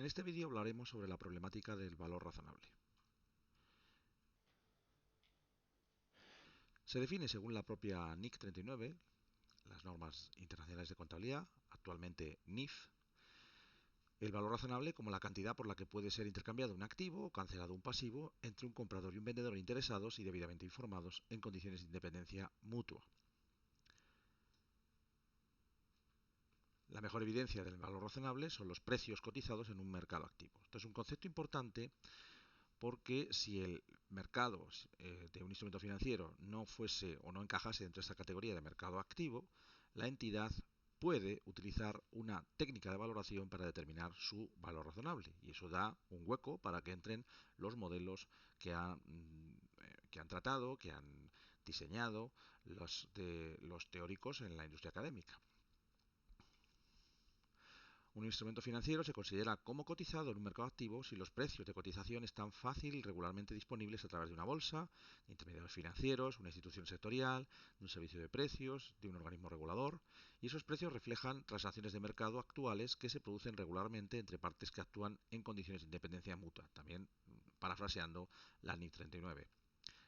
En este vídeo hablaremos sobre la problemática del valor razonable. Se define según la propia NIC 39, las normas internacionales de contabilidad, actualmente NIF, el valor razonable como la cantidad por la que puede ser intercambiado un activo o cancelado un pasivo entre un comprador y un vendedor interesados y debidamente informados en condiciones de independencia mutua. La mejor evidencia del valor razonable son los precios cotizados en un mercado activo. Esto es un concepto importante porque si el mercado de un instrumento financiero no fuese o no encajase dentro de esta categoría de mercado activo, la entidad puede utilizar una técnica de valoración para determinar su valor razonable, y eso da un hueco para que entren los modelos que han tratado, que han diseñado los teóricos en la industria académica. Un instrumento financiero se considera como cotizado en un mercado activo si los precios de cotización están fácil y regularmente disponibles a través de una bolsa, de intermediarios financieros, una institución sectorial, de un servicio de precios, de un organismo regulador, y esos precios reflejan transacciones de mercado actuales que se producen regularmente entre partes que actúan en condiciones de independencia mutua, también parafraseando la NIC 39.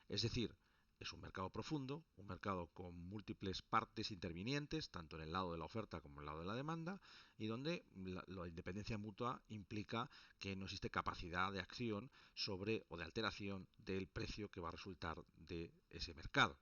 Es decir, es un mercado profundo, un mercado con múltiples partes intervinientes, tanto en el lado de la oferta como en el lado de la demanda, y donde la independencia mutua implica que no existe capacidad de acción sobre o de alteración del precio que va a resultar de ese mercado.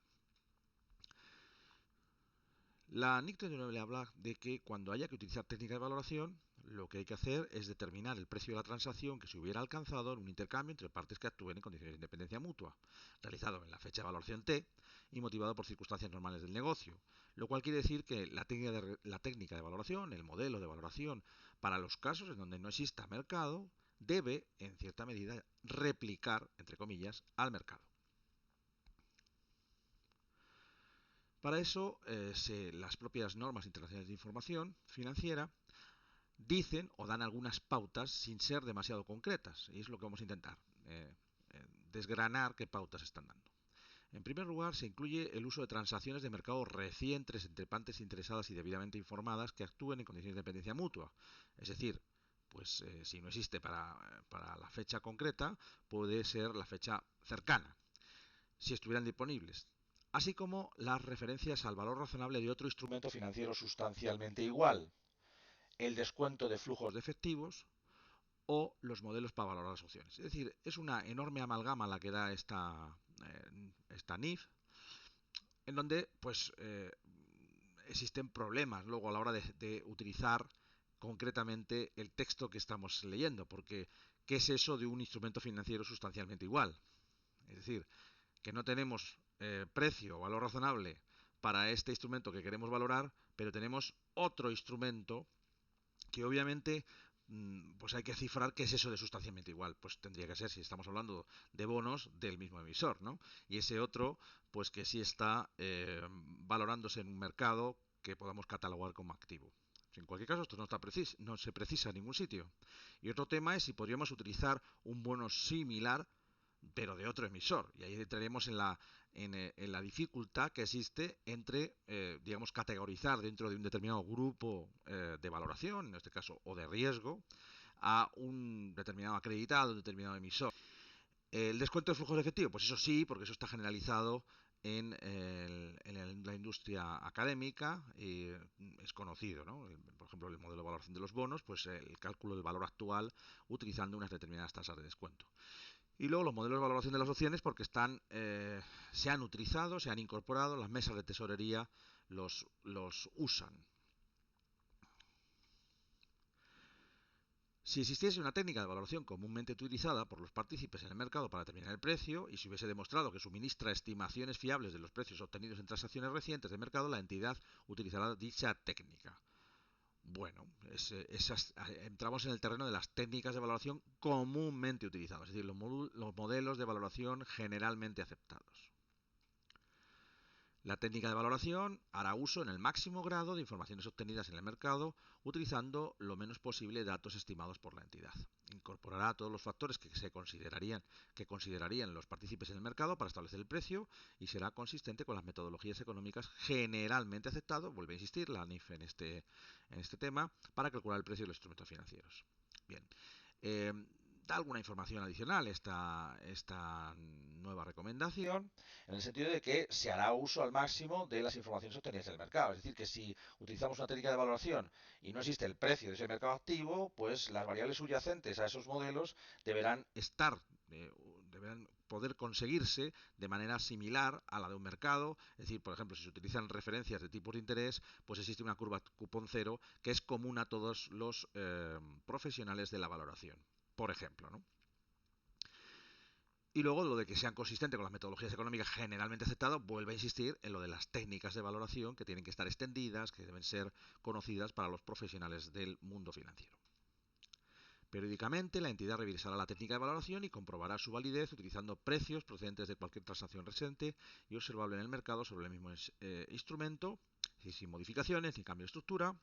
La NIC 39 le habla de que cuando haya que utilizar técnica de valoración, lo que hay que hacer es determinar el precio de la transacción que se hubiera alcanzado en un intercambio entre partes que actúen en condiciones de independencia mutua, realizado en la fecha de valoración T y motivado por circunstancias normales del negocio, lo cual quiere decir que la técnica de valoración, el modelo de valoración, para los casos en donde no exista mercado, debe, en cierta medida, replicar, entre comillas, al mercado. Para eso, las propias normas internacionales de información financiera dicen o dan algunas pautas sin ser demasiado concretas, y es lo que vamos a intentar, desgranar qué pautas están dando. En primer lugar, se incluye el uso de transacciones de mercado recientes entre partes interesadas y debidamente informadas que actúen en condiciones de dependencia mutua. Es decir, pues si no existe para la fecha concreta, puede ser la fecha cercana, si estuvieran disponibles, así como las referencias al valor razonable de otro instrumento financiero sustancialmente igual, el descuento de flujos de efectivos o los modelos para valorar las opciones. Es decir, es una enorme amalgama la que da esta NIF, en donde pues existen problemas luego a la hora de utilizar concretamente el texto que estamos leyendo, porque ¿qué es eso de un instrumento financiero sustancialmente igual? Es decir, que no tenemos precio o valor razonable para este instrumento que queremos valorar, pero tenemos otro instrumento que obviamente pues hay que cifrar qué es eso de sustancialmente igual. Pues tendría que ser, si estamos hablando de bonos, del mismo emisor, ¿no? Y ese otro, pues que sí está valorándose en un mercado que podamos catalogar como activo. En cualquier caso, esto no se precisa en ningún sitio. Y otro tema es si podríamos utilizar un bono similar pero de otro emisor. Y ahí entraremos en la dificultad que existe entre, digamos, categorizar dentro de un determinado grupo de valoración, en este caso, o de riesgo, a un determinado acreditado, un determinado emisor. El descuento de flujos de efectivo, pues eso sí, porque eso está generalizado en la industria académica, es conocido, ¿no? Por ejemplo, el modelo de valoración de los bonos, pues el cálculo del valor actual utilizando unas determinadas tasas de descuento. Y luego los modelos de valoración de las opciones porque se han utilizado, se han incorporado, las mesas de tesorería los usan. Si existiese una técnica de valoración comúnmente utilizada por los partícipes en el mercado para determinar el precio y se hubiese demostrado que suministra estimaciones fiables de los precios obtenidos en transacciones recientes de mercado, la entidad utilizará dicha técnica. Bueno, entramos en el terreno de las técnicas de valoración comúnmente utilizadas, es decir, los modelos de valoración generalmente aceptados. La técnica de valoración hará uso en el máximo grado de informaciones obtenidas en el mercado utilizando lo menos posible datos estimados por la entidad. Incorporará todos los factores que considerarían los partícipes en el mercado para establecer el precio y será consistente con las metodologías económicas generalmente aceptadas, vuelve a insistir la NIF en este tema, para calcular el precio de los instrumentos financieros. Bien, Eh, Da alguna información adicional esta nueva recomendación, en el sentido de que se hará uso al máximo de las informaciones obtenidas del mercado. Es decir, que si utilizamos una técnica de valoración y no existe el precio de ese mercado activo, pues las variables subyacentes a esos modelos deberán estar, deberán poder conseguirse de manera similar a la de un mercado. Es decir, por ejemplo, si se utilizan referencias de tipos de interés, pues existe una curva cupón cero que es común a todos los profesionales de la valoración, por ejemplo, ¿no? Y luego lo de que sean consistentes con las metodologías económicas generalmente aceptadas, vuelve a insistir en lo de las técnicas de valoración que tienen que estar extendidas, que deben ser conocidas para los profesionales del mundo financiero. Periódicamente, la entidad revisará la técnica de valoración y comprobará su validez utilizando precios procedentes de cualquier transacción reciente y observable en el mercado sobre el mismo instrumento, sin modificaciones ni cambio de estructura,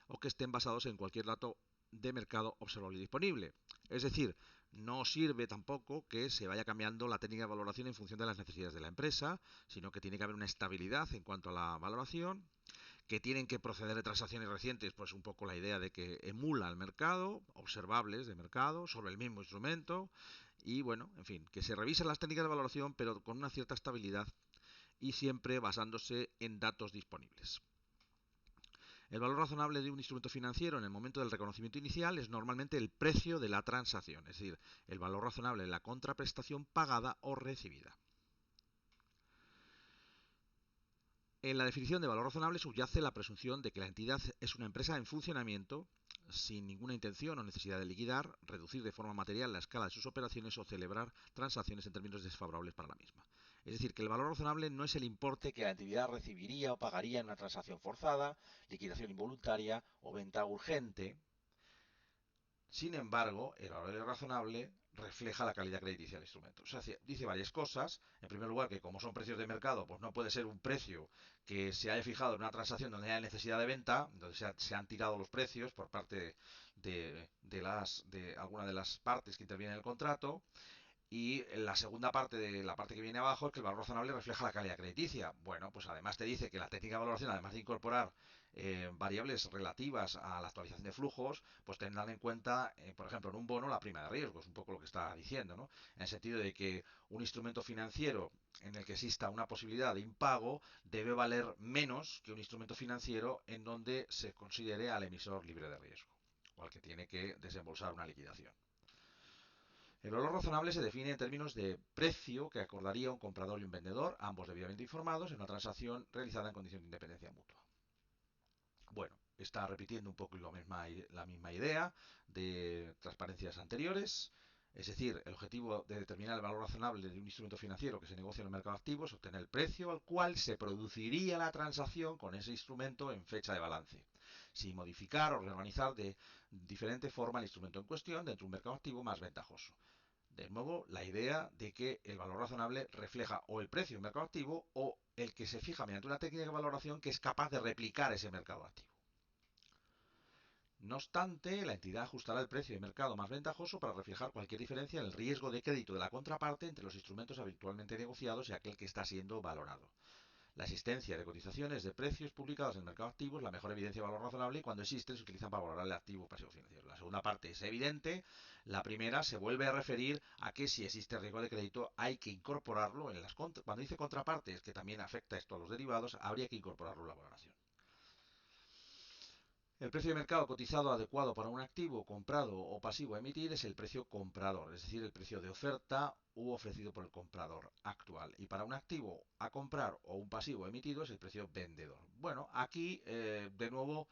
o que estén basados en cualquier dato de mercado observable y disponible. Es decir, no sirve tampoco que se vaya cambiando la técnica de valoración en función de las necesidades de la empresa, sino que tiene que haber una estabilidad en cuanto a la valoración, que tienen que proceder de transacciones recientes, pues un poco la idea de que emula el mercado, observables de mercado, sobre el mismo instrumento, y bueno, en fin, que se revisen las técnicas de valoración, pero con una cierta estabilidad y siempre basándose en datos disponibles. El valor razonable de un instrumento financiero en el momento del reconocimiento inicial es normalmente el precio de la transacción, es decir, el valor razonable de la contraprestación pagada o recibida. En la definición de valor razonable subyace la presunción de que la entidad es una empresa en funcionamiento sin ninguna intención o necesidad de liquidar, reducir de forma material la escala de sus operaciones o celebrar transacciones en términos desfavorables para la misma. Es decir, que el valor razonable no es el importe que la entidad recibiría o pagaría en una transacción forzada, liquidación involuntaria o venta urgente. Sin embargo, el valor razonable refleja la calidad crediticia del instrumento. O sea, dice varias cosas. En primer lugar, que como son precios de mercado, pues no puede ser un precio que se haya fijado en una transacción donde haya necesidad de venta, donde se han tirado los precios por parte de alguna de las partes que intervienen en el contrato. Y la segunda parte de la parte que viene abajo es que el valor razonable refleja la calidad crediticia. Bueno, pues además te dice que la técnica de valoración, además de incorporar variables relativas a la actualización de flujos, pues tendrán en cuenta, por ejemplo, en un bono la prima de riesgo, es un poco lo que está diciendo, ¿no? En el sentido de que un instrumento financiero en el que exista una posibilidad de impago debe valer menos que un instrumento financiero en donde se considere al emisor libre de riesgo o al que tiene que desembolsar una liquidación. El valor razonable se define en términos de precio que acordaría un comprador y un vendedor, ambos debidamente informados, en una transacción realizada en condición de independencia mutua. Bueno, está repitiendo un poco la misma idea de transparencias anteriores. Es decir, el objetivo de determinar el valor razonable de un instrumento financiero que se negocia en el mercado activo es obtener el precio al cual se produciría la transacción con ese instrumento en fecha de balance, sin modificar o reorganizar de diferente forma el instrumento en cuestión dentro de un mercado activo más ventajoso. De nuevo, la idea de que el valor razonable refleja o el precio del mercado activo o el que se fija mediante una técnica de valoración que es capaz de replicar ese mercado activo. No obstante, la entidad ajustará el precio de mercado más ventajoso para reflejar cualquier diferencia en el riesgo de crédito de la contraparte entre los instrumentos habitualmente negociados y aquel que está siendo valorado. La existencia de cotizaciones de precios publicados en el mercado activo es la mejor evidencia de valor razonable y cuando existen se utilizan para valorar el activo pasivo financiero. La segunda parte es evidente, la primera se vuelve a referir a que si existe riesgo de crédito hay que incorporarlo en las cuando dice contrapartes, que también afecta esto a los derivados, habría que incorporarlo en la valoración. El precio de mercado cotizado adecuado para un activo comprado o pasivo a emitir es el precio comprador, es decir, el precio de oferta u ofrecido por el comprador actual. Y para un activo a comprar o un pasivo emitido es el precio vendedor. Bueno, aquí de nuevo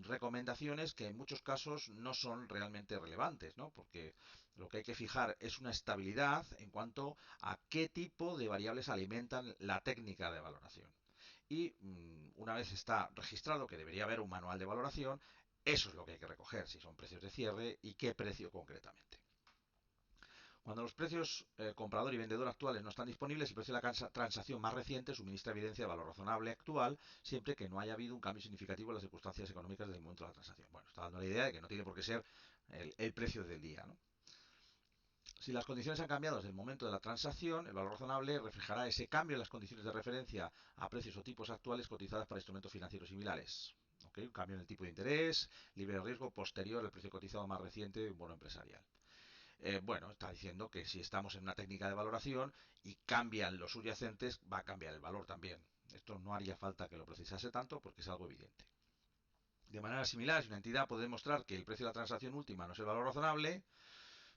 recomendaciones que en muchos casos no son realmente relevantes, ¿no? Porque lo que hay que fijar es una estabilidad en cuanto a qué tipo de variables alimentan la técnica de valoración. Y una vez está registrado que debería haber un manual de valoración, eso es lo que hay que recoger, si son precios de cierre y qué precio concretamente. Cuando los precios comprador y vendedor actuales no están disponibles, el precio de la transacción más reciente suministra evidencia de valor razonable actual, siempre que no haya habido un cambio significativo en las circunstancias económicas del momento de la transacción. Bueno, está dando la idea de que no tiene por qué ser el precio del día, ¿no? Si las condiciones han cambiado desde el momento de la transacción, el valor razonable reflejará ese cambio en las condiciones de referencia a precios o tipos actuales cotizadas para instrumentos financieros similares. ¿ok? Un cambio en el tipo de interés, libre de riesgo posterior al precio cotizado más reciente de un bono empresarial. Bueno, está diciendo que si estamos en una técnica de valoración y cambian los subyacentes, va a cambiar el valor también. Esto no haría falta que lo precisase tanto porque es algo evidente. De manera similar, si una entidad puede demostrar que el precio de la transacción última no es el valor razonable,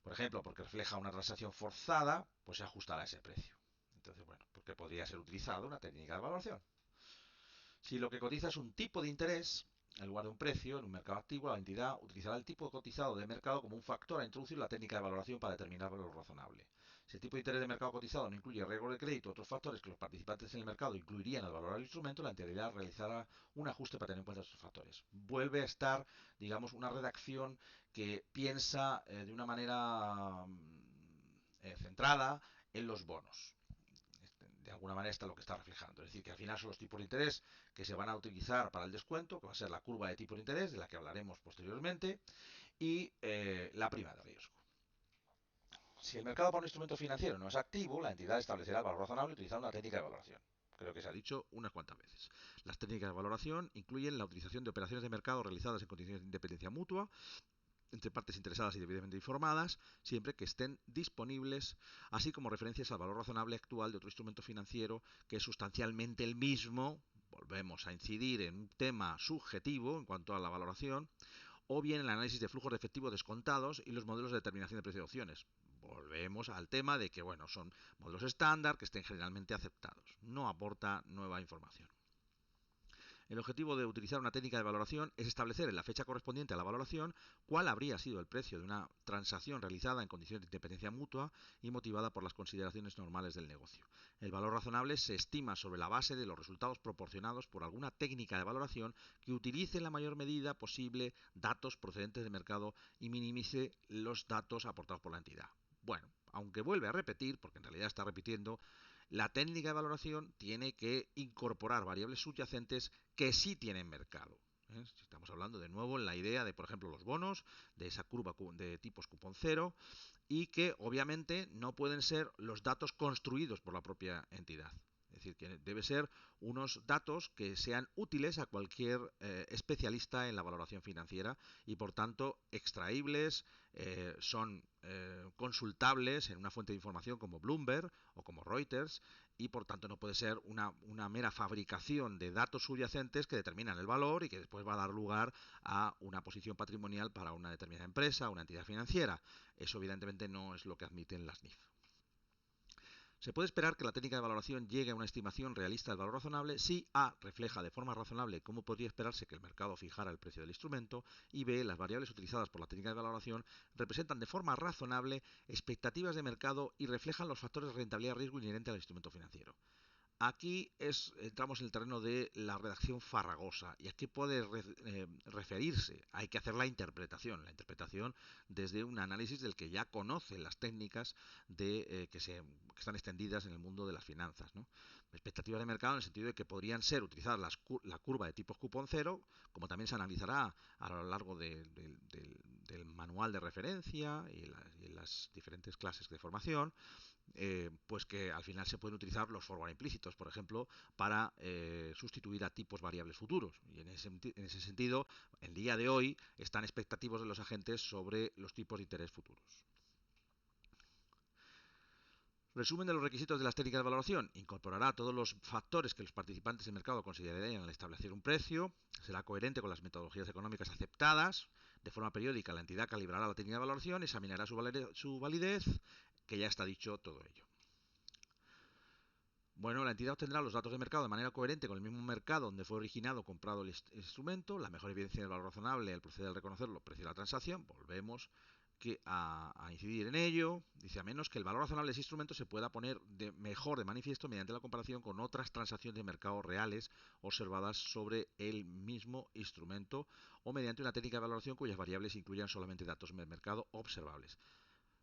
por ejemplo, porque refleja una transacción forzada, pues se ajustará a ese precio. Entonces, bueno, porque podría ser utilizada una técnica de valoración. Si lo que cotiza es un tipo de interés, en lugar de un precio, en un mercado activo, la entidad utilizará el tipo cotizado de mercado como un factor a introducir la técnica de valoración para determinar valor razonable. Si el tipo de interés de mercado cotizado no incluye riesgo de crédito o otros factores que los participantes en el mercado incluirían al valorar el instrumento, la entidad realizará un ajuste para tener en cuenta estos factores. Vuelve a estar, digamos, una redacción que piensa de una manera centrada en los bonos. De alguna manera está lo que está reflejando. Es decir, que al final son los tipos de interés que se van a utilizar para el descuento, que va a ser la curva de tipo de interés, de la que hablaremos posteriormente, y la prima de riesgo. Si el mercado para un instrumento financiero no es activo, la entidad establecerá el valor razonable utilizando una técnica de valoración. Creo que se ha dicho unas cuantas veces. Las técnicas de valoración incluyen la utilización de operaciones de mercado realizadas en condiciones de independencia mutua, entre partes interesadas y debidamente informadas, siempre que estén disponibles, así como referencias al valor razonable actual de otro instrumento financiero que es sustancialmente el mismo. Volvemos a incidir en un tema subjetivo en cuanto a la valoración, o bien el análisis de flujos de efectivo descontados y los modelos de determinación de precio de opciones. Volvemos al tema de que, bueno, son modelos estándar que estén generalmente aceptados. No aporta nueva información. El objetivo de utilizar una técnica de valoración es establecer en la fecha correspondiente a la valoración cuál habría sido el precio de una transacción realizada en condiciones de independencia mutua y motivada por las consideraciones normales del negocio. El valor razonable se estima sobre la base de los resultados proporcionados por alguna técnica de valoración que utilice en la mayor medida posible datos procedentes del mercado y minimice los datos aportados por la entidad. Bueno, aunque vuelve a repetir, porque en realidad está repitiendo, la técnica de valoración tiene que incorporar variables subyacentes que sí tienen mercado. Si estamos hablando de nuevo en la idea de, por ejemplo, los bonos, de esa curva de tipos cupón cero, y que obviamente no pueden ser los datos construidos por la propia entidad. Es decir, que debe ser unos datos que sean útiles a cualquier especialista en la valoración financiera y por tanto extraíbles, son consultables en una fuente de información como Bloomberg o como Reuters y por tanto no puede ser una mera fabricación de datos subyacentes que determinan el valor y que después va a dar lugar a una posición patrimonial para una determinada empresa o una entidad financiera. Eso evidentemente no es lo que admiten las NIF. Se puede esperar que la técnica de valoración llegue a una estimación realista del valor razonable si A. refleja de forma razonable cómo podría esperarse que el mercado fijara el precio del instrumento y B. las variables utilizadas por la técnica de valoración representan de forma razonable expectativas de mercado y reflejan los factores de rentabilidad y riesgo inherentes al instrumento financiero. Aquí entramos en el terreno de la redacción farragosa y a qué puede referirse. Hay que hacer la interpretación desde un análisis del que ya conoce las técnicas que están extendidas en el mundo de las finanzas, ¿no? Expectativas de mercado en el sentido de que podrían ser utilizadas la curva de tipos cupón cero, como también se analizará a lo largo del manual de referencia y las diferentes clases de formación. Pues que al final se pueden utilizar los forward implícitos, por ejemplo, para sustituir a tipos variables futuros. Y en ese sentido, el día de hoy están expectativos de los agentes sobre los tipos de interés futuros. Resumen de los requisitos de las técnicas de valoración. Incorporará todos los factores que los participantes del mercado considerarían al establecer un precio. Será coherente con las metodologías económicas aceptadas. De forma periódica, la entidad calibrará la técnica de valoración, examinará su validez, que ya está dicho todo ello. Bueno, la entidad obtendrá los datos de mercado de manera coherente con el mismo mercado donde fue originado o comprado el instrumento. La mejor evidencia del valor razonable al proceder al reconocerlo, precio de la transacción. Volvemos a incidir en ello. Dice, a menos que el valor razonable de ese instrumento se pueda poner mejor de manifiesto mediante la comparación con otras transacciones de mercado reales observadas sobre el mismo instrumento o mediante una técnica de valoración cuyas variables incluyan solamente datos de mercado observables.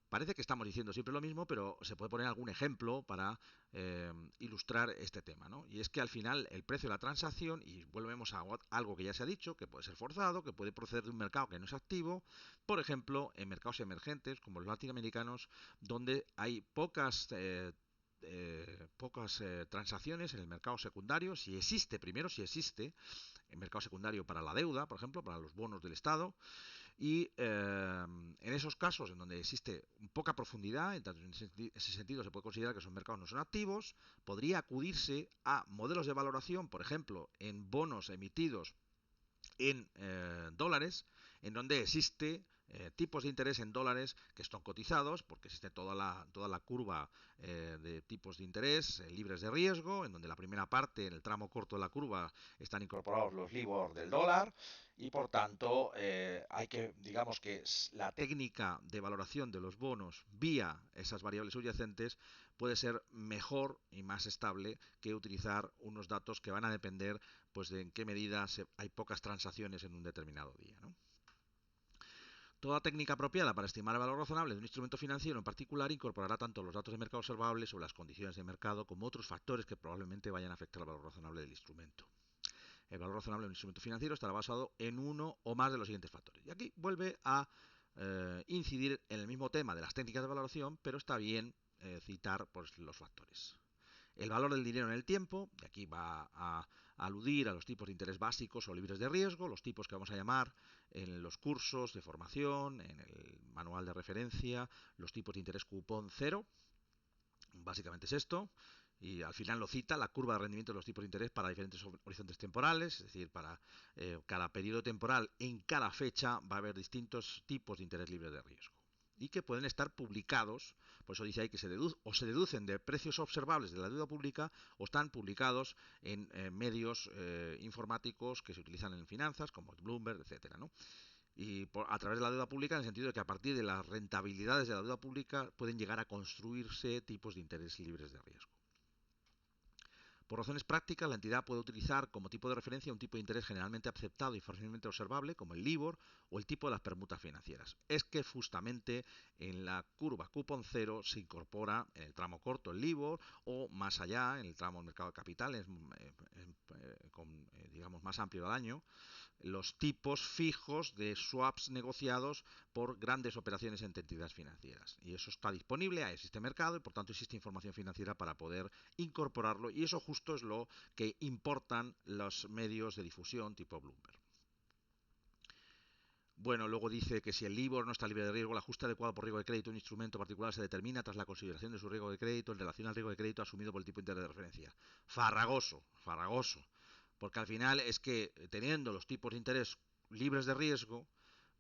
Parece que estamos diciendo siempre lo mismo, pero se puede poner algún ejemplo para ilustrar este tema, ¿no? Y es que al final el precio de la transacción, y volvemos a algo que ya se ha dicho, que puede ser forzado, que puede proceder de un mercado que no es activo, por ejemplo, en mercados emergentes como los latinoamericanos, donde hay pocas pocas transacciones en el mercado secundario, si existe, primero si existe el mercado secundario para la deuda, por ejemplo, para los bonos del Estado, y en esos casos en donde existe poca profundidad, en ese sentido se puede considerar que esos mercados no son activos, podría acudirse a modelos de valoración, por ejemplo, en bonos emitidos en dólares, en donde existe tipos de interés en dólares que están cotizados, porque existe toda la curva de tipos de interés libres de riesgo, en donde la primera parte, en el tramo corto de la curva, están incorporados los LIBOR del dólar, y por tanto hay que, digamos que la técnica de valoración de los bonos vía esas variables subyacentes puede ser mejor y más estable que utilizar unos datos que van a depender pues de en qué medida hay pocas transacciones en un determinado día, ¿no? Toda técnica apropiada para estimar el valor razonable de un instrumento financiero en particular incorporará tanto los datos de mercado observables sobre las condiciones de mercado como otros factores que probablemente vayan a afectar el valor razonable del instrumento. El valor razonable de un instrumento financiero estará basado en uno o más de los siguientes factores. Y aquí vuelve a incidir en el mismo tema de las técnicas de valoración, pero está bien citar pues, los factores. El valor del dinero en el tiempo, y aquí va a aludir a los tipos de interés básicos o libres de riesgo, los tipos que vamos a llamar en los cursos de formación, en el manual de referencia, los tipos de interés cupón cero. Básicamente es esto. Y al final lo cita, la curva de rendimiento de los tipos de interés para diferentes horizontes temporales, es decir, para cada periodo temporal en cada fecha va a haber distintos tipos de interés libres de riesgo y que pueden estar publicados, por eso dice ahí que se deducen de precios observables de la deuda pública o están publicados en medios informáticos que se utilizan en finanzas como Bloomberg, etcétera, ¿no? Y a través de la deuda pública en el sentido de que a partir de las rentabilidades de la deuda pública pueden llegar a construirse tipos de interés libres de riesgo. Por razones prácticas, la entidad puede utilizar como tipo de referencia un tipo de interés generalmente aceptado y fácilmente observable, como el LIBOR o el tipo de las permutas financieras. Es que justamente en la curva cupón cero se incorpora en el tramo corto el LIBOR o más allá, en el tramo del mercado de capitales, digamos más amplio del año, los tipos fijos de swaps negociados por grandes operaciones entre entidades financieras. Y eso está disponible, existe mercado y por tanto existe información financiera para poder incorporarlo y eso justo es lo que importan los medios de difusión tipo Bloomberg. Bueno, luego dice que si el LIBOR no está libre de riesgo, el ajuste adecuado por riesgo de crédito de un instrumento particular se determina tras la consideración de su riesgo de crédito en relación al riesgo de crédito asumido por el tipo de interés de referencia. Farragoso, farragoso. Porque al final es que teniendo los tipos de interés libres de riesgo,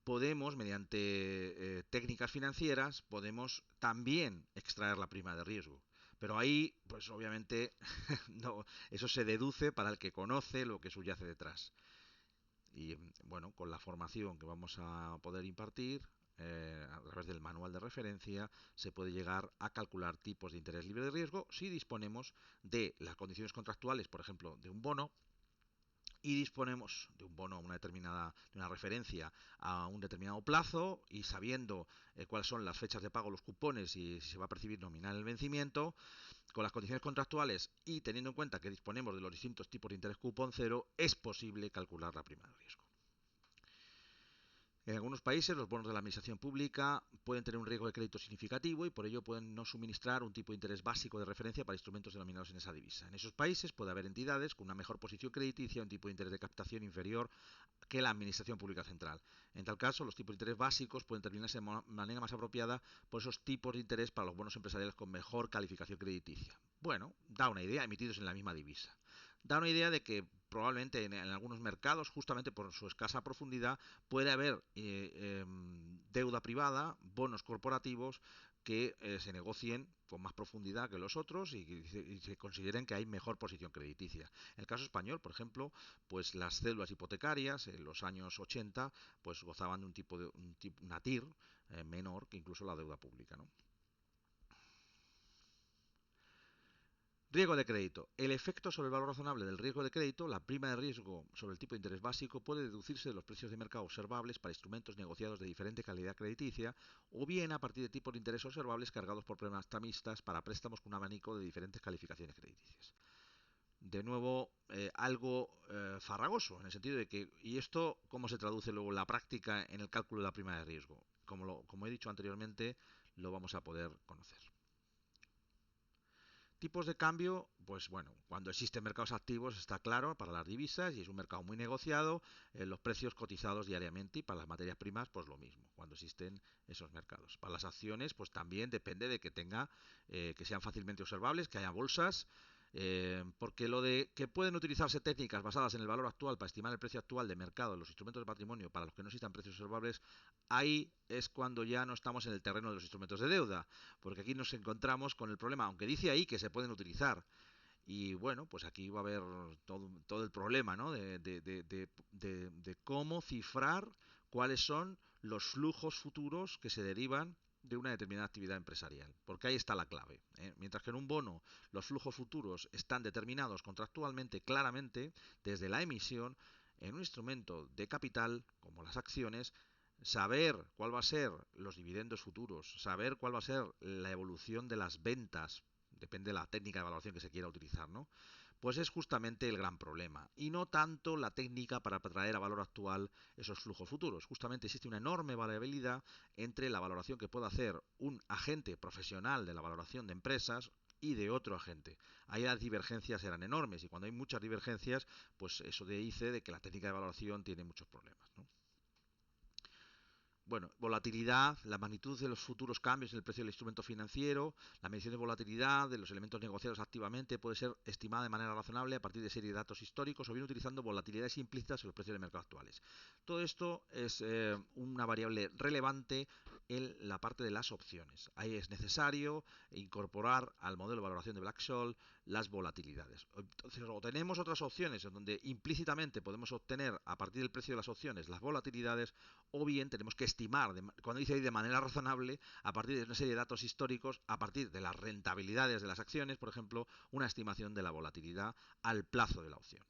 podemos, mediante técnicas financieras, podemos también extraer la prima de riesgo. Pero ahí, pues obviamente, no, eso se deduce para el que conoce lo que subyace detrás. Y bueno, con la formación que vamos a poder impartir, a través del manual de referencia, se puede llegar a calcular tipos de interés libre de riesgo si disponemos de las condiciones contractuales, por ejemplo, de un bono, y disponemos de un bono, de una referencia a un determinado plazo y sabiendo cuáles son las fechas de pago, los cupones y si se va a percibir nominal el vencimiento, con las condiciones contractuales y teniendo en cuenta que disponemos de los distintos tipos de interés cupón cero, es posible calcular la prima de riesgo. En algunos países los bonos de la administración pública pueden tener un riesgo de crédito significativo y por ello pueden no suministrar un tipo de interés básico de referencia para instrumentos denominados en esa divisa. En esos países puede haber entidades con una mejor posición crediticia, un tipo de interés de captación inferior que la administración pública central. En tal caso, los tipos de interés básicos pueden terminarse de manera más apropiada por esos tipos de interés para los bonos empresariales con mejor calificación crediticia. Bueno, da una idea, emitidos en la misma divisa. Da una idea de que probablemente en algunos mercados, justamente por su escasa profundidad, puede haber deuda privada, bonos corporativos que se negocien con más profundidad que los otros y se consideren que hay mejor posición crediticia. En el caso español, por ejemplo, pues las cédulas hipotecarias en los años 80 pues gozaban de una TIR menor que incluso la deuda pública, ¿no? Riesgo de crédito. El efecto sobre el valor razonable del riesgo de crédito, la prima de riesgo sobre el tipo de interés básico, puede deducirse de los precios de mercado observables para instrumentos negociados de diferente calidad crediticia o bien a partir de tipos de interés observables cargados por prestamistas para préstamos con un abanico de diferentes calificaciones crediticias. De nuevo, algo farragoso, en el sentido de que, ¿y esto cómo se traduce luego en la práctica en el cálculo de la prima de riesgo? Como he dicho anteriormente, lo vamos a poder conocer. tipos de cambio, pues bueno, cuando existen mercados activos está claro para las divisas y es un mercado muy negociado, los precios cotizados diariamente y para las materias primas pues lo mismo, cuando existen esos mercados. Para las acciones pues también depende de que que sean fácilmente observables, que haya bolsas, porque lo de que pueden utilizarse técnicas basadas en el valor actual para estimar el precio actual de mercado de los instrumentos de patrimonio para los que no existan precios observables, ahí es cuando ya no estamos en el terreno de los instrumentos de deuda, porque aquí nos encontramos con el problema, aunque dice ahí que se pueden utilizar, y bueno, pues aquí va a haber todo el problema, ¿no? De cómo cifrar cuáles son los flujos futuros que se derivan de una determinada actividad empresarial, porque ahí está la clave, ¿eh? Mientras que en un bono los flujos futuros están determinados contractualmente claramente desde la emisión, en un instrumento de capital como las acciones, saber cuál va a ser los dividendos futuros, saber cuál va a ser la evolución de las ventas, depende de la técnica de valoración que se quiera utilizar, ¿no? Pues es justamente el gran problema. Y no tanto la técnica para traer a valor actual esos flujos futuros. Justamente existe una enorme variabilidad entre la valoración que puede hacer un agente profesional de la valoración de empresas y de otro agente. Ahí las divergencias eran enormes y cuando hay muchas divergencias, pues eso dice de que la técnica de valoración tiene muchos problemas, ¿no? Bueno, volatilidad, la magnitud de los futuros cambios en el precio del instrumento financiero, la medición de volatilidad de los elementos negociados activamente puede ser estimada de manera razonable a partir de serie de datos históricos o bien utilizando volatilidades implícitas en los precios de mercado actuales. Todo esto es una variable relevante en la parte de las opciones. Ahí es necesario incorporar al modelo de valoración de Black-Scholes las volatilidades. Entonces, o tenemos otras opciones en donde implícitamente podemos obtener a partir del precio de las opciones las volatilidades, o bien tenemos que estimar, cuando dice ahí de manera razonable, a partir de una serie de datos históricos, a partir de las rentabilidades de las acciones, por ejemplo, una estimación de la volatilidad al plazo de la opción.